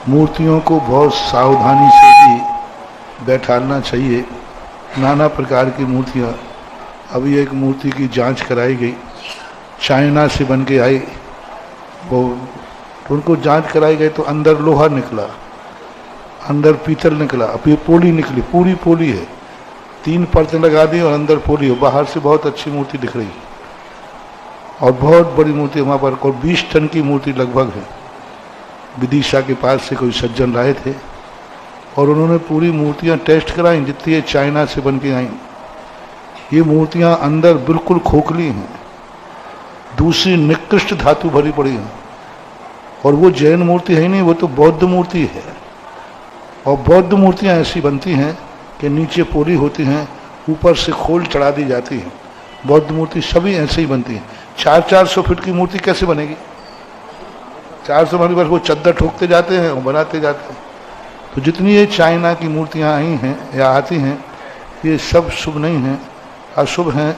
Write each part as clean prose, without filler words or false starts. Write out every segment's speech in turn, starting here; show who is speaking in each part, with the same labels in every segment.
Speaker 1: मूर्तियों को बहुत सावधानी से ही बैठाना चाहिए। नाना प्रकार की मूर्तियाँ, अभी एक मूर्ति की जांच कराई गई, चाइना से बन के आई वो, तो उनको जांच कराई गई तो अंदर लोहा निकला, अंदर पीतल निकला, अब ये पोली निकली, पूरी पोली है, 3 परतें लगा दी और अंदर पोली हो। बाहर से बहुत अच्छी मूर्ति दिख रही और बहुत बड़ी मूर्ति वहाँ पर, और 20 टन की मूर्ति लगभग है। विदिशा के पास से कोई सज्जन लाए थे और उन्होंने पूरी मूर्तियाँ टेस्ट कराई जितनी ये चाइना से बन के आई। ये मूर्तियाँ अंदर बिल्कुल खोखली हैं, दूसरी निकृष्ट धातु भरी पड़ी है, और वो जैन मूर्ति है ही नहीं, वो तो बौद्ध मूर्ति है। और बौद्ध मूर्तियाँ ऐसी बनती हैं कि नीचे पोली होती हैं, ऊपर से खोल चढ़ा दी जाती है। बौद्ध मूर्ति सभी ऐसे ही बनती हैं। 400-400 फीट की मूर्ति कैसे बनेगी? 400 फीट बस वो चद्दर ठोकते जाते हैं और बनाते जाते हैं। तो जितनी ये चाइना की मूर्तियाँ आई हैं या आती हैं, ये सब शुभ नहीं हैं, अशुभ हैं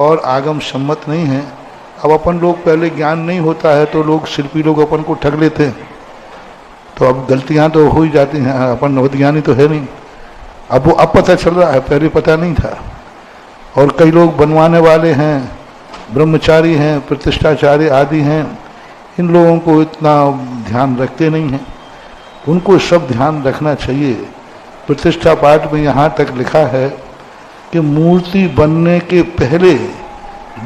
Speaker 1: और आगम सम्मत नहीं हैं। अब अपन लोग, पहले ज्ञान नहीं होता है तो लोग, शिल्पी लोग अपन को ठग लेते हैं, तो अब गलतियां तो हो ही जाती हैं। अपन नवज्ञानी तो है नहीं, अब वो अब पता चल रहा है, पहले पता नहीं था। और कई लोग बनवाने वाले हैं, ब्रह्मचारी हैं, प्रतिष्ठाचारी आदि हैं, इन लोगों को इतना ध्यान रखते नहीं हैं। उनको सब ध्यान रखना चाहिए। प्रतिष्ठा पाठ में यहाँ तक लिखा है कि मूर्ति बनने के पहले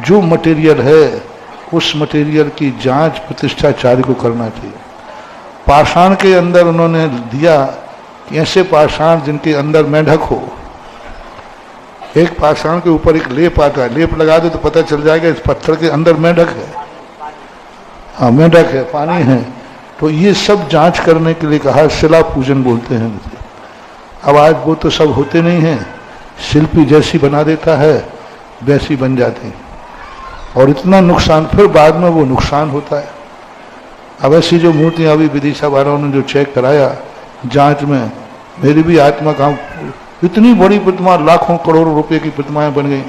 Speaker 1: जो मटेरियल है, उस मटेरियल की जांच प्रतिष्ठाचारी को करना चाहिए। पाषाण के अंदर उन्होंने दिया कि ऐसे पाषाण जिनके अंदर मेंढक हो। एक पाषाण के ऊपर एक लेप आता है, लेप लगा दे तो पता चल जाएगा इस पत्थर के अंदर मेंढक है। हाँ, मेंढक है, पानी है। तो ये सब जांच करने के लिए कहा, शिला पूजन बोलते हैं। अब आज वो तो सब होते नहीं हैं, शिल्पी जैसी बना देता है वैसी बन जाती, और इतना नुकसान, फिर बाद में वो नुकसान होता है। अब ऐसी जो मूर्तियाँ अभी विदिशा वालों ने जो चेक कराया जांच में, मेरी भी आत्मा काम, इतनी बड़ी प्रतिमा, लाखों करोड़ों रुपए की प्रतिमाएं बन गई,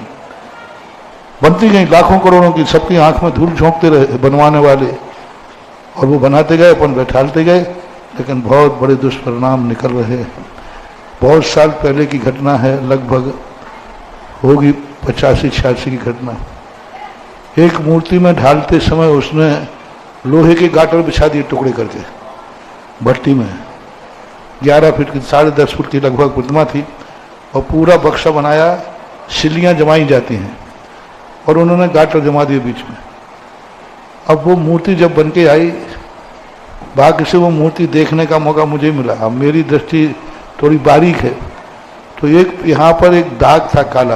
Speaker 1: बनती गई लाखों करोड़ों की, सबकी आंख में धूल झोंकते रहे बनवाने वाले, और वो बनाते गए, अपन बैठालते गए, लेकिन बहुत बड़े दुष्परिणाम निकल रहे हैं। बहुत साल पहले की घटना है, लगभग होगी 85-86 की घटना। एक मूर्ति में ढालते समय उसने लोहे के गाटर बिछा दिए टुकड़े करके भट्टी में। 11 फीट की, 10.5 फुट की लगभग प्रतिमा थी, और पूरा बक्सा बनाया, सिल्लियाँ जमाई जाती हैं, और उन्होंने गाटर जमा दिए बीच में। अब वो मूर्ति जब बन के आई, भाग्य से वो मूर्ति देखने का मौका मुझे मिला। अब मेरी दृष्टि थोड़ी बारीक है, तो एक यहाँ पर एक दाग था काला,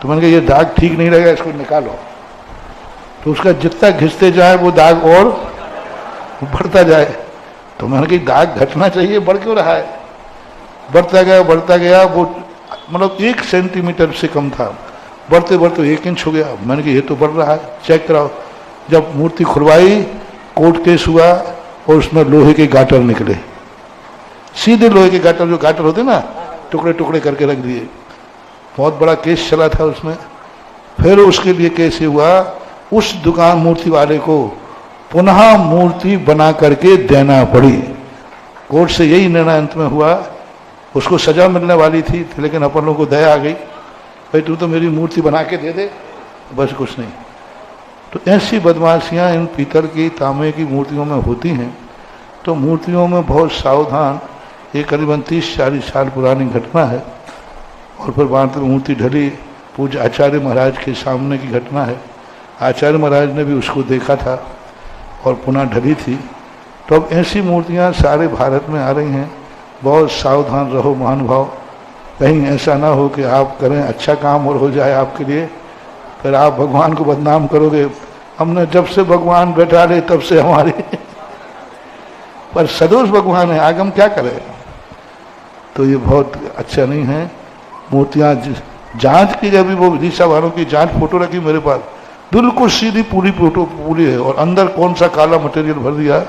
Speaker 1: तो मैंने कहा ये दाग ठीक नहीं रहेगा, इसको निकालो। तो उसका जितना घिसते जाए वो दाग और बढ़ता जाए। तो मैंने कहा दाग घटना चाहिए, बढ़ क्यों रहा है? बढ़ता गया, वो मतलब 1 सेंटीमीटर से कम था, बढ़ते बढ़ते 1 इंच हो गया। मैंने कहा ये तो बढ़ रहा है, चेक कराओ। जब मूर्ति खुलवाई, कोर्ट केस हुआ और उसमें लोहे के गाटर निकले, सीधे लोहे के गाटर, जो गाटर होते ना, टुकड़े टुकड़े करके रख दिए। बहुत बड़ा केस चला था उसमें। फिर उसके लिए केस हुआ, उस दुकान मूर्ति वाले को पुनः मूर्ति बना करके देना पड़ी। कोर्ट से यही निर्णय अंत में हुआ। उसको सजा मिलने वाली थी, लेकिन अपन लोगों को दया आ गई, भाई तू तो मेरी मूर्ति बना के दे दे, बस कुछ नहीं। तो ऐसी बदमाशियां इन पीतल की, तांबे की मूर्तियों में होती हैं। तो मूर्तियों में बहुत सावधान। ये करीबन 30-40 साल पुरानी घटना है। और फिर बाद में मूर्ति ढली, पूज्य आचार्य महाराज के सामने की घटना है। आचार्य महाराज ने भी उसको देखा था और पुनः ढली थी। तो अब ऐसी मूर्तियां सारे भारत में आ रही हैं। बहुत सावधान रहो महानुभाव, कहीं ऐसा ना हो कि आप करें अच्छा काम और हो जाए आपके लिए, फिर आप भगवान को बदनाम करोगे। हमने जब से भगवान बैठा ले तब से हमारे पर सदोष भगवान है, आगम क्या करे? तो ये बहुत अच्छा नहीं है। मूर्तियाँ जांच की गई, वो विदिशा वालों की जांच फोटो रखी मेरे पास, बिल्कुल सीधी पूरी फोटो पूरी है, और अंदर कौन सा काला मटेरियल भर दिया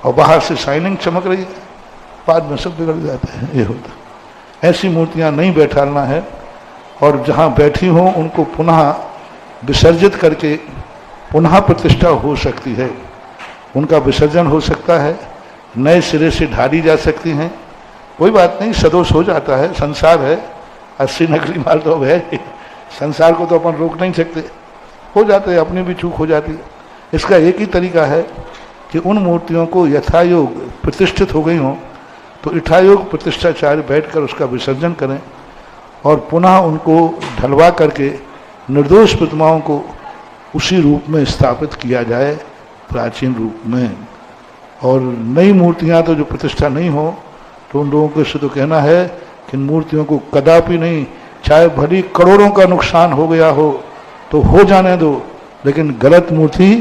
Speaker 1: और बाहर से शाइनिंग चमक रही है। बाद में सब बिगड़ जाते हैं, ये होता। ऐसी मूर्तियाँ नहीं बैठाना है, और जहाँ बैठी हों उनको पुनः विसर्जित करके पुनः प्रतिष्ठा हो सकती है, उनका विसर्जन हो सकता है। नए सिरे से ढाली जा सकती हैं। कोई बात नहीं, सदोष हो जाता है, संसार है, 80 नकली माल तो अब है, संसार को तो अपन रोक नहीं सकते, हो जाते हैं, अपनी भी चूक हो जाती है। इसका एक ही तरीका है कि उन मूर्तियों को यथायोग प्रतिष्ठित हो गई हों तो यथायोग प्रतिष्ठाचार्य बैठकर उसका विसर्जन करें और पुनः उनको ढलवा करके निर्दोष प्रतिमाओं को उसी रूप में स्थापित किया जाए, प्राचीन रूप में। और नई मूर्तियां तो जो प्रतिष्ठा नहीं हो तो उन लोगों को से तो कहना है कि इन मूर्तियों को कदापि नहीं, चाहे भली करोड़ों का नुकसान हो गया हो तो हो जाने दो, लेकिन गलत मूर्ति,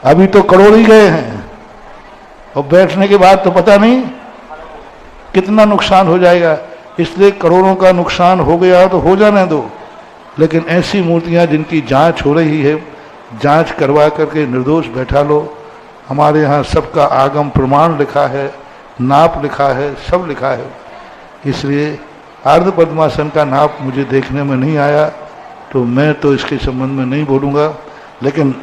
Speaker 1: अभी तो करोड़ ही गए हैं और बैठने के बाद तो पता नहीं कितना नुकसान हो जाएगा, इसलिए करोड़ों का नुकसान हो गया तो हो जाने दो, लेकिन ऐसी मूर्तियां जिनकी जांच हो रही है, जांच करवा करके निर्दोष बैठा लो। हमारे यहाँ सबका आगम प्रमाण लिखा है, नाप लिखा है, सब लिखा है। इसलिए अर्ध पद्मासन का नाप मुझे देखने में नहीं आया तो मैं तो इसके संबंध में नहीं बोलूँगा, लेकिन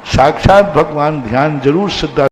Speaker 1: साक्षात भगवान ध्यान जरूर सिद्धा